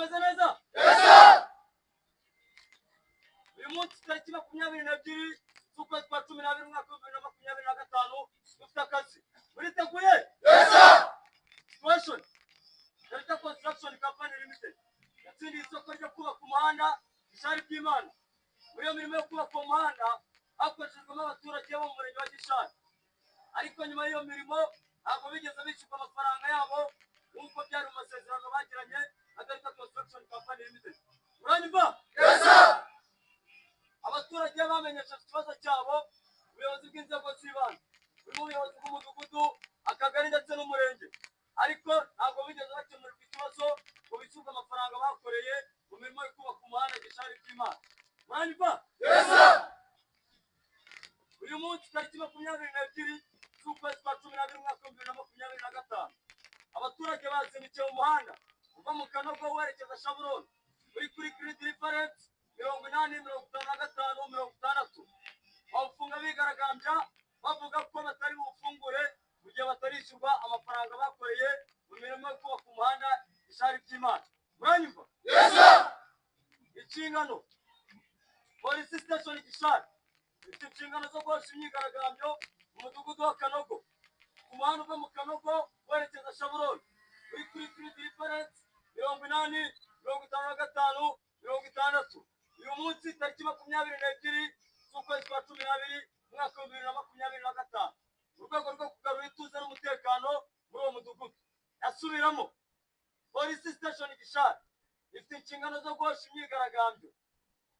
tumeze neza uyu munsi tariki 22 z'ukwezi kwa 12 umwaka wa 2025 dufite akazi muriteguye situation Delta Construction Company Limited yatsindiye isoko ryo kubaka umuhanda Gishari Byimana muri iyo mirimo yo kubaka umuhanda hakoreshejwemo abaturage bo mu murenge wa Gishari ariko nyuma y'iyo mirimo ntabwo bigeze bishyurwa amafaranga yabo nk'uko byari mu masezerano bagiranye na Delta Construction Company Limited. Uranyumva? Abaturage bamenyesheje ikibazo cyabo ubuyobozi bw'inzego z'ibanze burimo ubuyobozi bw'umudugudu akagari ndetse n'umurenge ariko ntabwo bigeze bakemura ikibazo ngo bishyurwe amafaranga bakoreye mu mirimo yo kubaka umuhanda Gishari Byimana. Uranyumva? Uyu munsi tariki 22 z'ukwezi kwa 12 umwaka wa 2025 abaturage bazindukiye mu muhanda uva mu Kanogo werekeza Shaburoni uri kuri Grid Reference 8055 bafunga bigaragambya bavuga ko batari bufungure mu gihe batarishyurwa amafaranga bakoreye mu mirimo yo kubaka umuhanda Gishari Byimana. Uranyumva? Inshingano Police Station Gishari ifite inshingano zo guhosha imyigaragambyo mu mudugudu wa Kanogo ku muhanda uva mu Kanogo werekeza Shaburoni uri kuri Grid Reference 8055 uyu munsi tariki 22 z'ukwezi kwa 12 umwaka wa 2025 mu rwego rwo kugarura ituze n'umutekano muri uwo mudugudu. Asubiramo Police Station Gishari ifite inshingano zo guhosha imyigaragambyo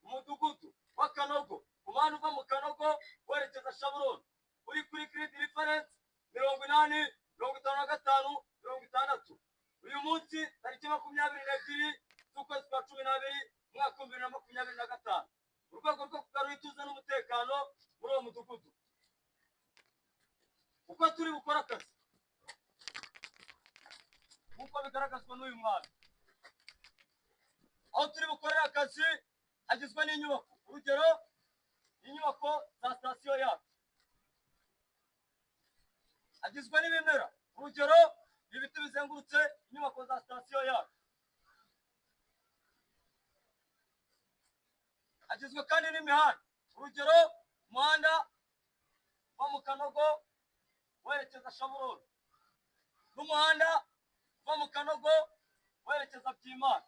mu mudugudu wa Kanogo ku muhanda uva mu Kanogo werekeza Shaburoni uri kuri Grid Reference 8055 uyu munsi tariki 22 z'ukwezi kwa 12 umwaka wa 2025 mu rwego rwo kugarura ituze n'umutekano muri uwo mudugudu. Uko turi bukora akazi nk'uko bigaragazwa n'uyu mwana aho turi bukorera akazi hagizwe n'inyubako urugero inyubako za sitasiyo yacu hagizwe n'ibimera urugero ibiti bizengurutse inyubako za sitasiyo yacu hagizwe kandi n'imihanda urugero umuhanda wa mu Kanogo werekeza Shaburoni n'umuhanda wa mu Kanogo werekeza Byimana.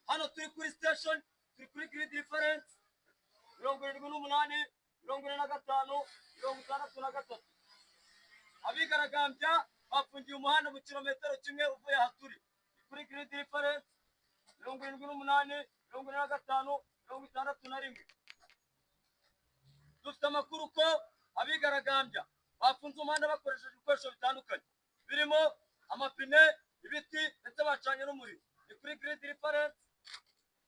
Hano turi kuri station turi kuri Grid Reference 78 45 63 abigaragambya bafungiye umuhanda mu kilometero kimwe uvuye aha turi kuri Grid Reference 78 45 61 dufite amakuru ko abigaragambya bafunze umuhanda bakoresheje ibikoresho bitandukanye birimo amapine ibiti ndetse bacanye n'umuriro ni kuri Grid Reference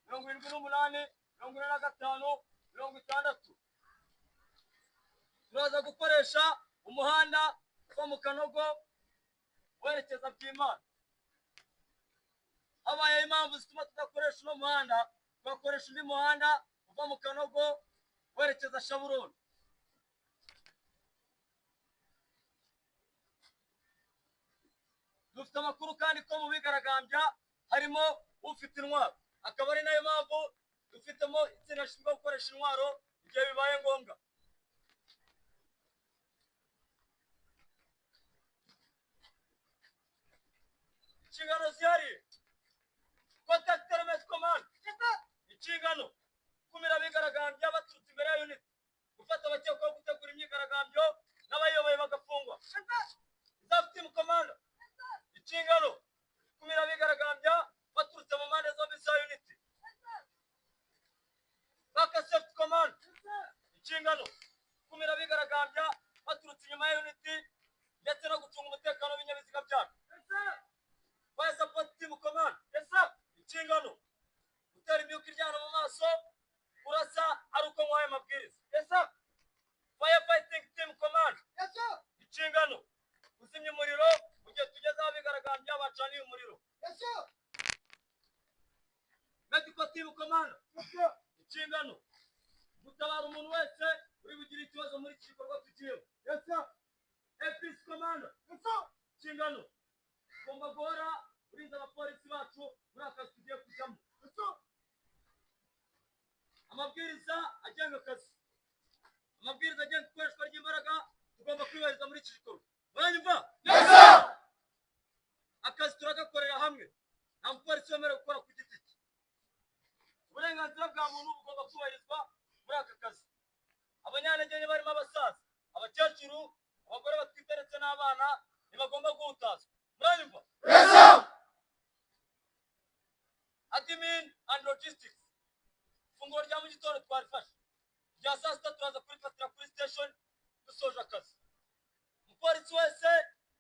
78 45 60 turaza gukoresha umuhanda wo mu Kanogo werekeza Byimana. Habaye impamvu zituma tudakoresha uno muhanda tugakoresha undi muhanda uva mu Kanogo werekeza Shaburoni. Dufite amakuru kandi ko mu bigaragambya harimo ufite intwaro akaba ari nayo mpamvu dufitemo itsinda rishinzwe gukoresha intwaro igihe bibaye ngombwa. Inshingano zihariye Contact Element Command inshingano kumira abigaragambya baturutse imbere ya unit gufata abakekwaho gutegura imyigaragambyo n'abayoboye bagafungwa. Staff Team Commander inshingano kumira abigaragambya baturutse mu mpande zombi za unit. Baka Safety Command inshingano kumira abigaragambya baturutse inyuma ya unit ndetse no gucunga umutekano w'ibinyabiziga byacu. Fire Support Team Command inshingano gutera imyuka iryana mu maso urasa ari uko mwaye mabwiriza. Fire Fighting Team Command inshingano kuzimya umuriro mu gihe tugeze abigaragambya bacaniye umuriro. Medical Team Command inshingano gutabara umuntu wese uri bugira ikibazo muri iki gikorwa tugiyemo. APC Command inshingano ugomba guhora urinze abapolisi bacu muri akazi tugiye kujyamo. Amabwiriza agenga akazi, amabwiriza agenga ikoreshwa ry'imbaraga tugomba kwibahiriza muri iki gikorwa. Muranyumva? Akazi turagakorera hamwe, nta mupolisi wemerewe gukora ku giti cye. Uburenganzira bwa muntu bugomba kubahirizwa muri aka kazi. Abanyantege barimo abasaza, abakecuru, abagore batwite ndetse n'abana ntibagomba guhutazwa. Muranyumva? Admin and logistics, ifunguro rya mu gitondo twarifashe, rya saa sita turaza kurifatira kuri station dusoje akazi. Umupolisi wese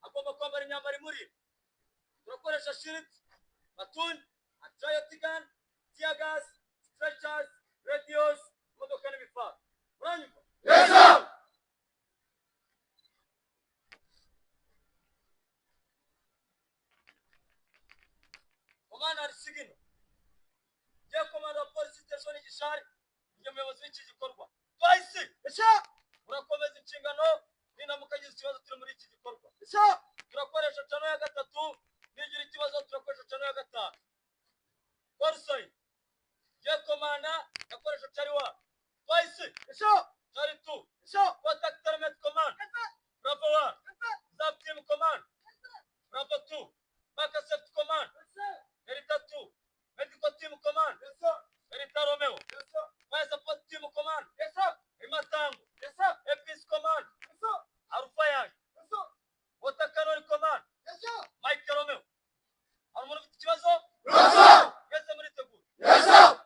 agomba kwambara imyambaro imurinda. Turakoresha shield, batuni, anti-riot gun, tear gas, stretchers, radios, imodoka n'ibifaro. Muranyumva? Komanda Risigino, ngiye komanda wa polisi station Gishari, ngiye muyobozi w'iki gikorwa. Twahise murakomeza inshingano n'indamuka agize ikibazo turi muri iki gikorwa. Turakoresha channel ya gatatu, nigira ikibazo turakoresha channel ya gatanu. Korusai, ngiye komanda yakoresha channel 1. Twahise channel 2. Contact element command. Bravo 1. Zap team command. Bravo 2. Backup safety command. Delta 2. Medical team command. Delta Romeo. Fire support team command. Imatango. APS command. Alpha Yang. Water cannon command. Mike Romeo. Hari umuntu ufite ikibazo? Mwese muriteguye?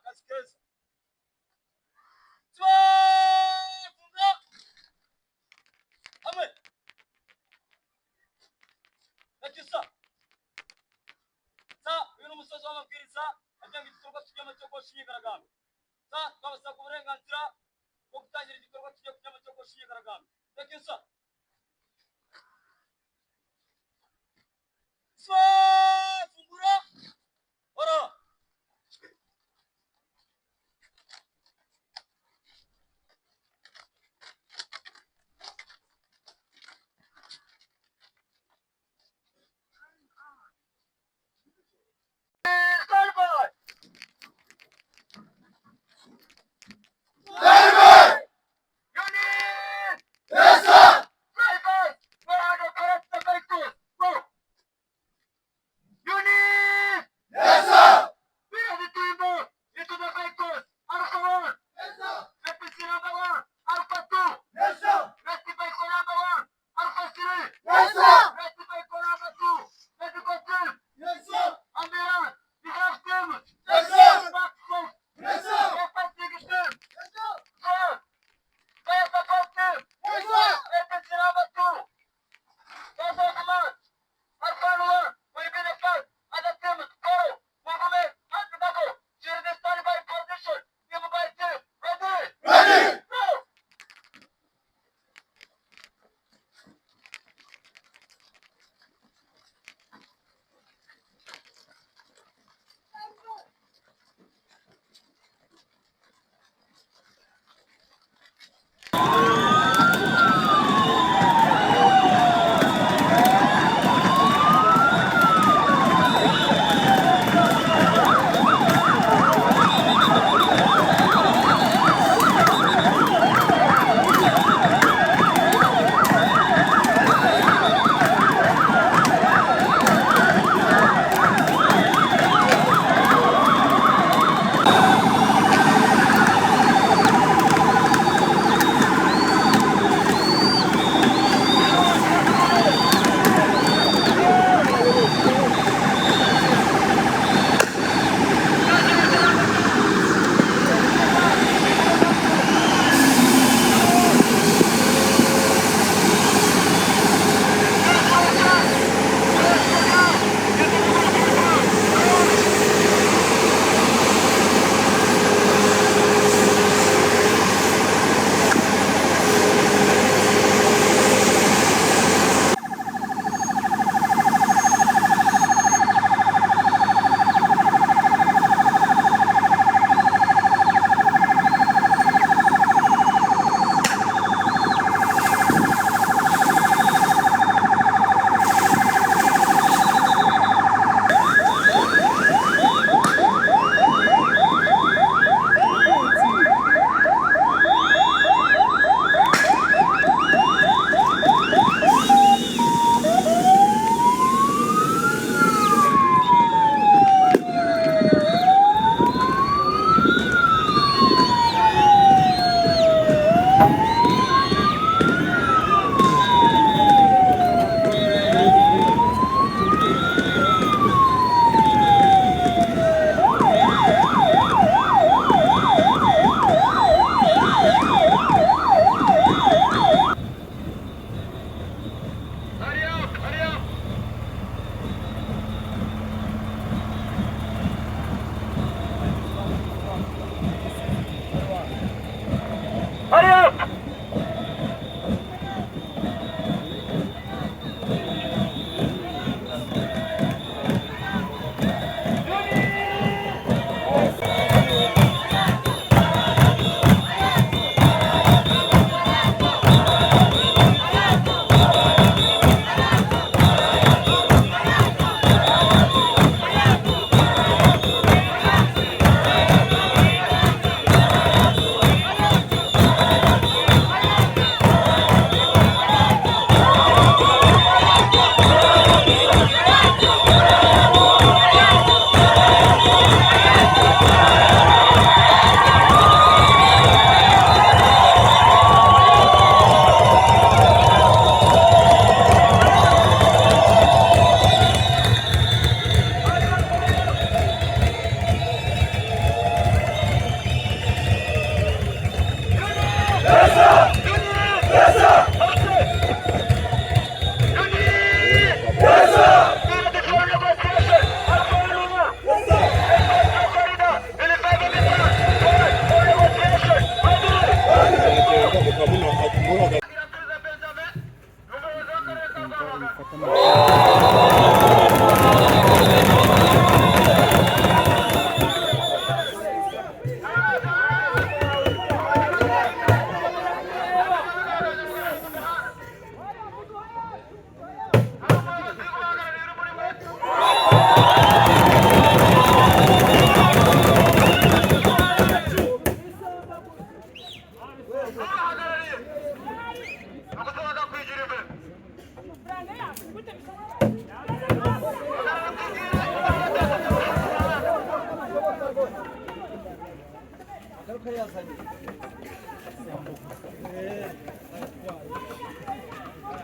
Kazi keza. Funga. Hamwe. Nakisa. Uyu ni umusozi w'amabwiriza agenga igikorwa tujyamo cyo kosha imyigaragambyo. Twabasaba uburenganzira bwo gutangira igikorwa tugiye kujyamo cyo kosha imyigaragambyo. Nakisa. Fungura. Ora.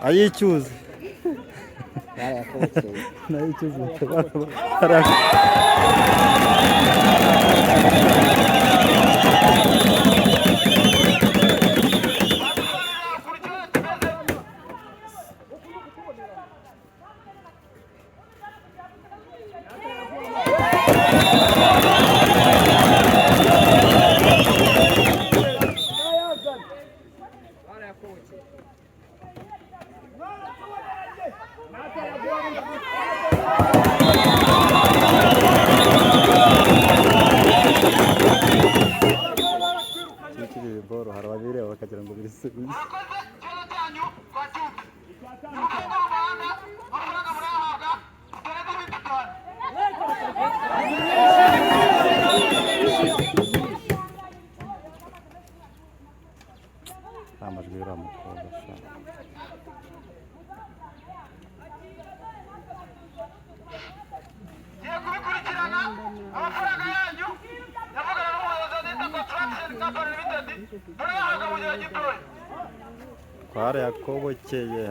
ayicyuze nayicyuze boro hari ababireba bakagira ngo birisubize amajwi y'uramukobwa kubikurikirana amafaranga yanyu yavugana n'umuyobozi wa Nita Construction Company Limited murayahabwa mu gihe gitoya twarayakobokeye